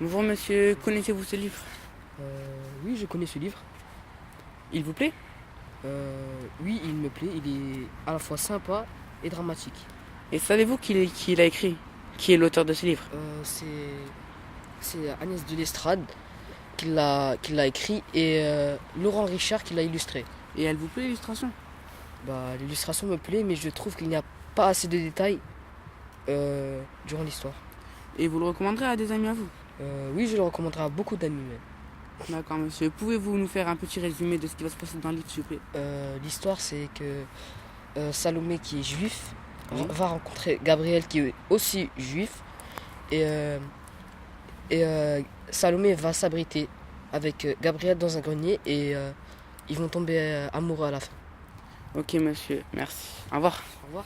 Bonjour monsieur, connaissez-vous ce livre? Oui, je connais ce livre. Il vous plaît? Oui, il me plaît. Il est à la fois sympa et dramatique. Et savez-vous qui l'a écrit? Qui est l'auteur de ce livre? C'est Agnès de Lestrade qui l'a écrit et Laurent Richard qui l'a illustré. Et elle vous plaît l'illustration? L'illustration me plaît, mais je trouve qu'il n'y a pas assez de détails durant l'histoire. Et vous le recommanderez à des amis à vous? Oui, je le recommanderai à beaucoup d'amis même. D'accord monsieur, pouvez-vous nous faire un petit résumé de ce qui va se passer dans le livre s'il vous plaît? L'histoire, c'est que Salomé, qui est juif, Oui. va rencontrer Gabriel, qui est aussi juif. Et, Salomé va s'abriter avec Gabriel dans un grenier et ils vont tomber amoureux à la fin. Ok monsieur, merci. Au revoir. Au revoir.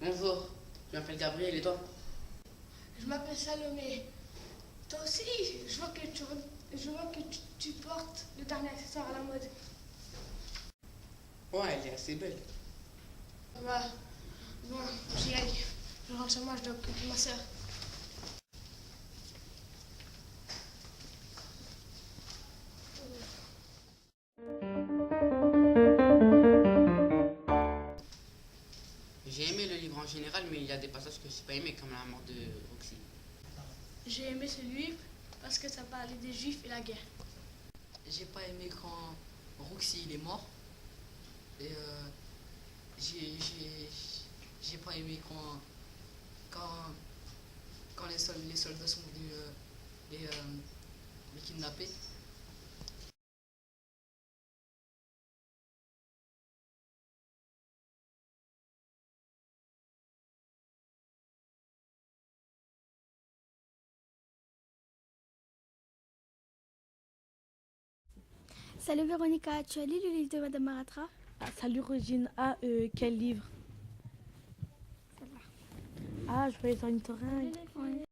Bonjour, je m'appelle Gabriel et toi? Je m'appelle Salomé. Toi aussi, je vois que tu portes le dernier accessoire à la mode. Ouais, elle est assez belle. Bah, bon, j'y aille. Je rentre chez moi, je dois occuper ma soeur. J'ai aimé le livre en général, mais il y a des passages que j'ai pas aimé, comme la mort de Roxy. J'ai aimé ce livre parce que ça parlait des juifs et la guerre. J'ai pas aimé quand Roxy il est mort. Et j'ai pas aimé quand, quand les soldats sont venus les kidnapper. Salut Véronica, tu as lu le livre de Madame Maratra? Salut Rosine. Quel livre? Ah, je voyais ornithorynque. Ouais.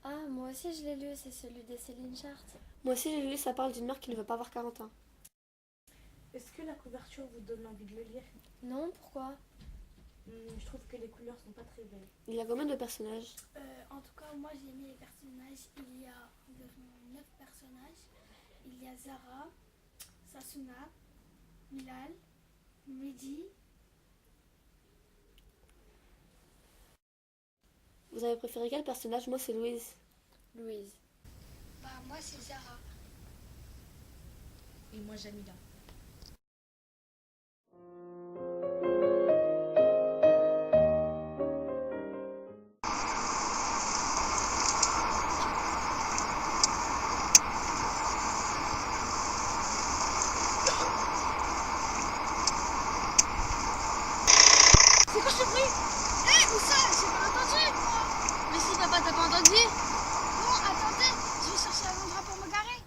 Ah, moi aussi je l'ai lu, c'est celui de Céline Charte. Moi aussi j'ai lu, ça parle d'une mère qui ne veut pas avoir 40 ans. Est-ce que la couverture vous donne envie de le lire? Non, pourquoi? Je trouve que les couleurs sont pas très belles. Il y a combien de personnages? En tout cas, moi j'ai aimé les personnages. Il y a environ 9 personnages. Il y a Zara, Sassouna, Milal, Mehdi. Vous avez préféré quel personnage? Moi c'est Louise. Louise. Bah, moi c'est Zara. Et moi, Jamila. C'est quoi ce bruit? Hé, où ça? J'ai pas entendu. Mais si papa t'as pas entendu? Bon, attendez, je vais chercher un endroit pour me garer.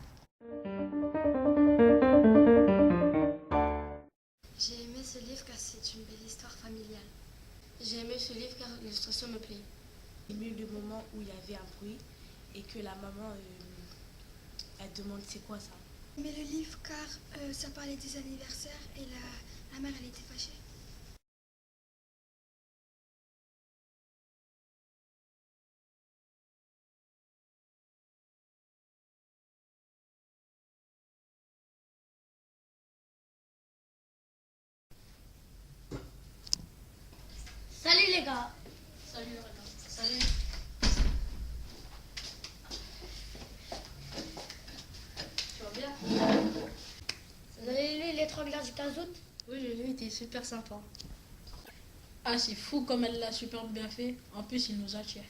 J'ai aimé ce livre car c'est une belle histoire familiale. J'ai aimé ce livre car l'illustration me plaît. J'ai aimé le moment où il y avait un bruit et que la maman, elle demande c'est quoi ça? J'ai aimé le livre car ça parlait des anniversaires et la mère elle était fâchée. Salut les gars. Salut Renan. Salut. Tu vas bien? Vous avez lu Les 30 glaces du 15 août? Oui, j'ai lu, il était super sympa. Ah, c'est fou comme elle l'a super bien fait. En plus, il nous attire.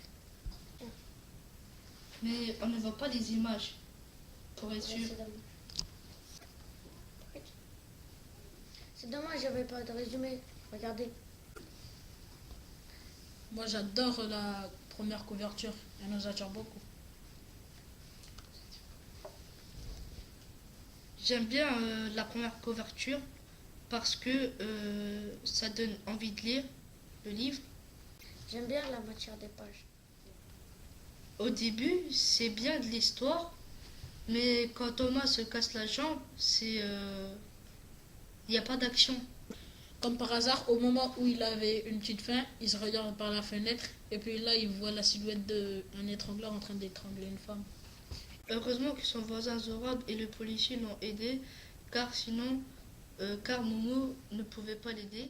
Mais on ne voit pas les images. Pour être sûr. C'est dommage, j'avais pas de résumé. Regardez. Moi, j'adore la première couverture. Elle nous attire beaucoup. J'aime bien la première couverture parce que ça donne envie de lire le livre. J'aime bien la matière des pages. Au début, c'est bien de l'histoire, mais quand Thomas se casse la jambe, il n'y a pas d'action. Comme par hasard, au moment où il avait une petite faim, il se regarde par la fenêtre et puis là, il voit la silhouette d'un étrangleur en train d'étrangler une femme. Heureusement que son voisin Zorab et le policier l'ont aidé, car Momo ne pouvait pas l'aider.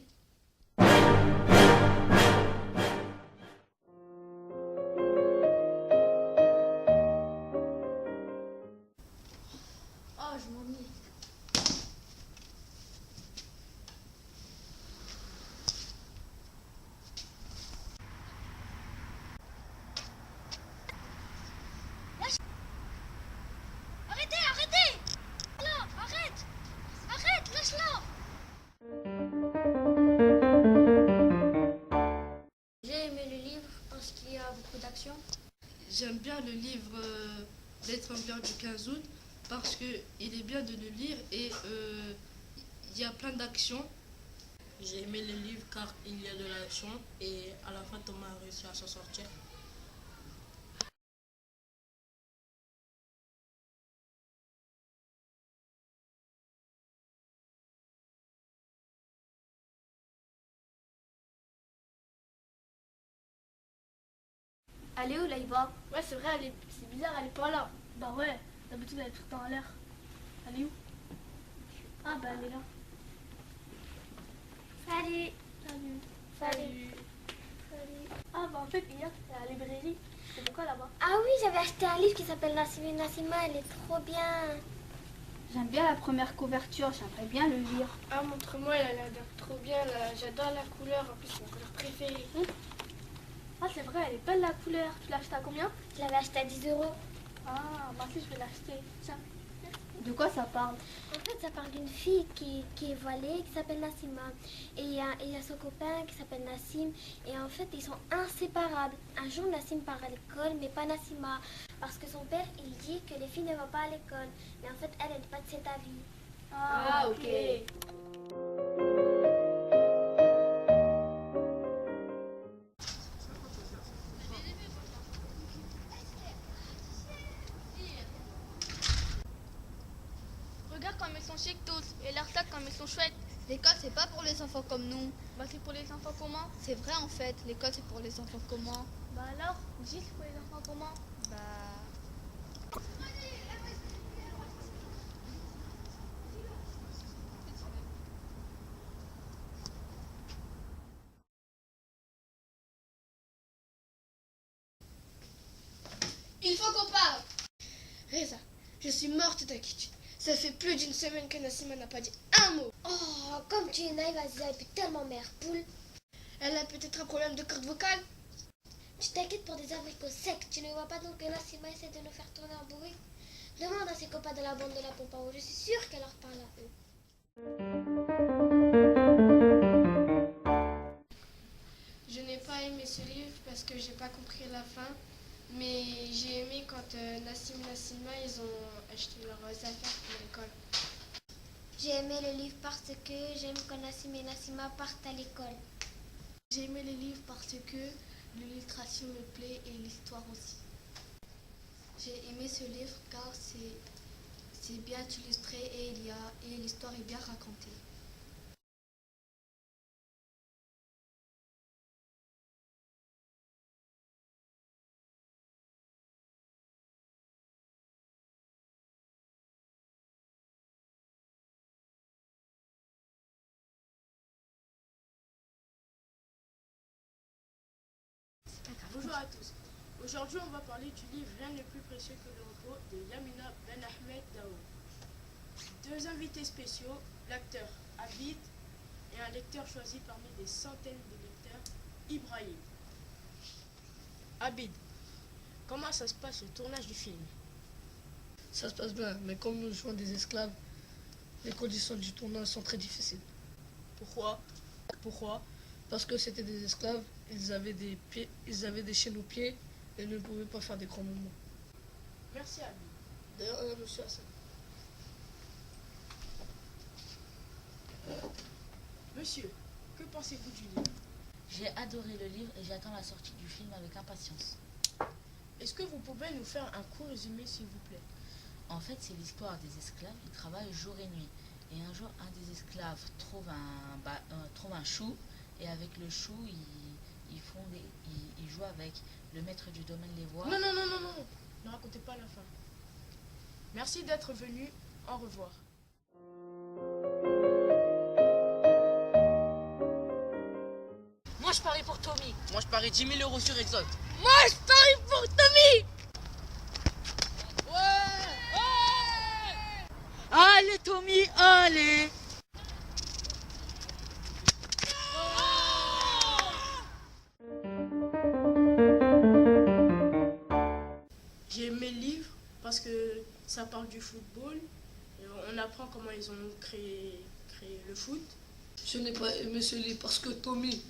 Oh, je m'ennuie. Arrêtez, arrêtez! Là, arrête! Arrête, lâche-la! J'ai aimé le livre parce qu'il y a beaucoup d'action. J'aime bien le livre L'étrangleur du 15 août parce qu'il est bien de le lire et il y a plein d'actions. J'ai aimé le livre car il y a de l'action et à la fin Thomas a réussi à s'en sortir. Elle est où, Laïba? Ouais, c'est vrai, c'est bizarre, elle est pas là. Bah ouais, d'habitude elle est tout le temps à l'air. Elle est où? Ah bah elle est là. Salut. Salut. Salut. Ah bah en fait hier c'était à la librairie. C'était quoi là-bas? Ah oui, j'avais acheté un livre qui s'appelle Nassima et Nassima, elle est trop bien. J'aime bien la première couverture, j'aimerais bien le lire. Ah, montre-moi, elle a l'air trop bien. Là. J'adore la couleur. En plus, c'est ma couleur préférée. Ah c'est vrai, elle est belle la couleur. Tu l'as acheté à combien? Je l'avais acheté à 10 euros. Ah, moi aussi je vais l'acheter. Tiens. De quoi ça parle? En fait, ça parle d'une fille qui est voilée, qui s'appelle Nassima. Et il y a son copain qui s'appelle Nassim. Et en fait, ils sont inséparables. Un jour, Nassim part à l'école, mais pas Nassima. Parce que son père, il dit que les filles ne vont pas à l'école. Mais en fait, elle n'est pas de cet avis. Ah ok. Regarde comme ils sont chic tous, et leurs sacs comme ils sont chouettes. L'école c'est pas pour les enfants comme nous. Bah c'est pour les enfants comment? C'est vrai en fait, l'école c'est pour les enfants comment? Bah alors, dis c'est pour les enfants comment? Bah... Il faut qu'on parle. Reza, je suis morte d'inquiétude. Ça fait plus d'une semaine que Nassima n'a pas dit un mot. Oh, comme tu es naïve, Aziza, et puis tellement mère poule. Elle a peut-être un problème de corde vocale. Tu t'inquiètes pour des abricots secs. Tu ne vois pas donc que Nassima essaie de nous faire tourner en bourrique? Demande à ses copains de la bande de la pompe à eau. Je suis sûre qu'elle leur parle à eux. Je n'ai pas aimé ce livre parce que j'ai pas compris la fin. Mais j'ai aimé quand Nassim et Nassima ils ont acheté leurs affaires pour l'école. J'ai aimé le livre parce que j'aime quand Nassim et Nassima partent à l'école. J'ai aimé les livres parce que l'illustration me plaît et l'histoire aussi. J'ai aimé ce livre car c'est bien illustré et l'histoire est bien racontée. Bonjour à tous. Aujourd'hui, on va parler du livre Rien n'est plus précieux que le repos de Yamina Ben Ahmed Daoud. Deux invités spéciaux, l'acteur Abid et un lecteur choisi parmi des centaines de lecteurs, Ibrahim. Abid, comment ça se passe le tournage du film? Ça se passe bien, mais comme nous jouons des esclaves, les conditions du tournage sont très difficiles. Pourquoi? Parce que c'était des esclaves, ils avaient des chaînes aux pieds et ne pouvaient pas faire des grands mouvements. Merci Abid. D'ailleurs, monsieur Hassan. Monsieur, que pensez-vous du livre? J'ai adoré le livre et j'attends la sortie du film avec impatience. Est-ce que vous pouvez nous faire un court résumé, s'il vous plaît? En fait, c'est l'histoire des esclaves. Ils travaillent jour et nuit. Et un jour, un des esclaves trouve un chou. Et avec le chou, ils jouent avec. Le maître du domaine les voit. Non. Ne racontez pas la fin. Merci d'être venu. Au revoir. Moi, je parie pour Tommy. Moi, je parie 10 000 € sur Exode. Moi, je parie pour Tommy. Allez, Tommy, allez. J'ai aimé le livre parce que ça parle du football. Et on apprend comment ils ont créé le foot. Je n'ai pas aimé ce livre parce que Tommy,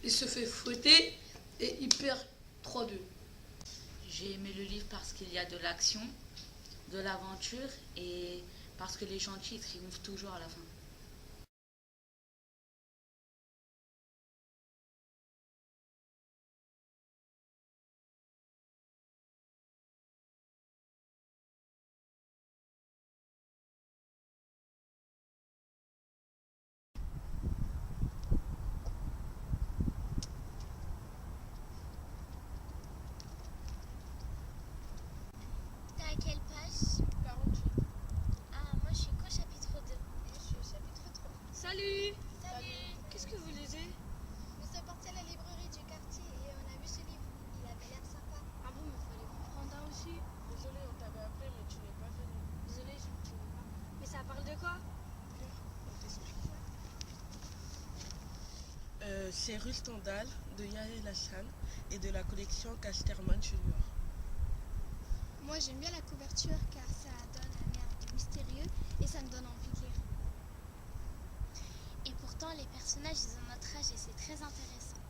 il se fait fouetter et il perd 3-2. J'ai aimé le livre parce qu'il y a de l'action, de l'aventure et parce que les gentils triomphent toujours à la fin. T'es à quelle page? 48. Ah, moi je suis qu'au chapitre 2. Je suis au chapitre 3. Salut. Salut. Qu'est-ce que vous lisez? Nous sommes partis à la librairie du quartier et on a vu ce livre. Il avait l'air sympa. Ah bon, mais fallait vous prendre un aussi. Désolé, on t'avait appelé, mais tu n'es pas venu. Désolée, je ne trouvais pas. Mais ça parle de quoi? On t'explique. C'est Rue Stendhal de Yael Hassan et de la collection Casterman Junior. Moi j'aime bien la couverture car ça donne un air de mystérieux et ça me donne envie de lire. Et pourtant les personnages ils ont notre âge et c'est très intéressant.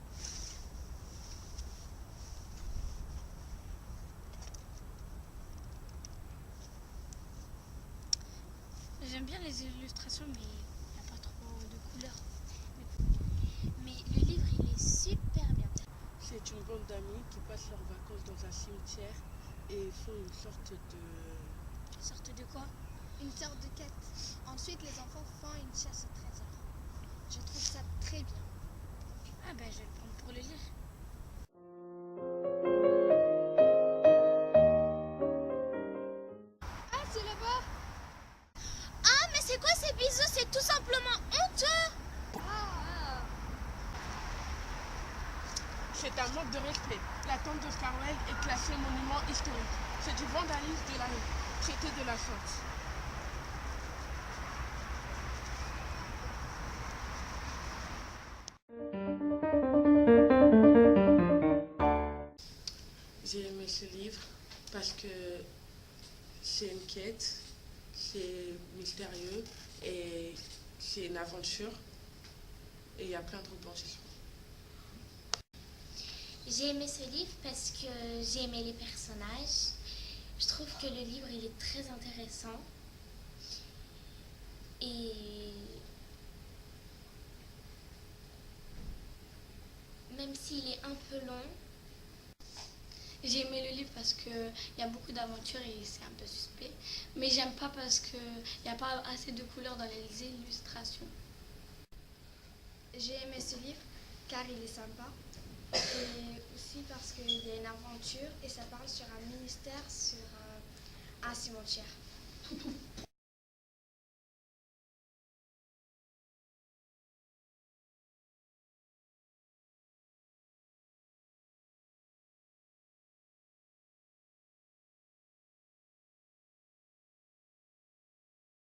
J'aime bien les illustrations, mais il n'y a pas trop de couleurs. Mais le livre il est super bien. C'est une bande d'amis qui passent leurs vacances dans un cimetière et font une sorte de... Sorte de quoi? Une sorte de quête. Ensuite les enfants font une chasse au trésor. Je trouve ça très bien. Ah ben je vais le prendre pour le lire. Ah c'est là-bas. Ah mais c'est quoi ces bisous? C'est tout simplement honteux. C'est un manque de respect. La tombe de Scarwell est classée monument historique. C'est du vandalisme de la rue, traité de la sorte. J'ai aimé ce livre parce que c'est une quête, c'est mystérieux et c'est une aventure et il y a plein de rebondissements. J'ai aimé ce livre parce que j'ai aimé les personnages. Je trouve que le livre il est très intéressant. Et même s'il est un peu long. J'ai aimé le livre parce qu'il y a beaucoup d'aventures et c'est un peu suspect. Mais j'aime pas parce qu'il n'y a pas assez de couleurs dans les illustrations. J'ai aimé ce livre car il est sympa et aussi parce qu'il y a une aventure et ça parle sur un ministère, sur un cimetière.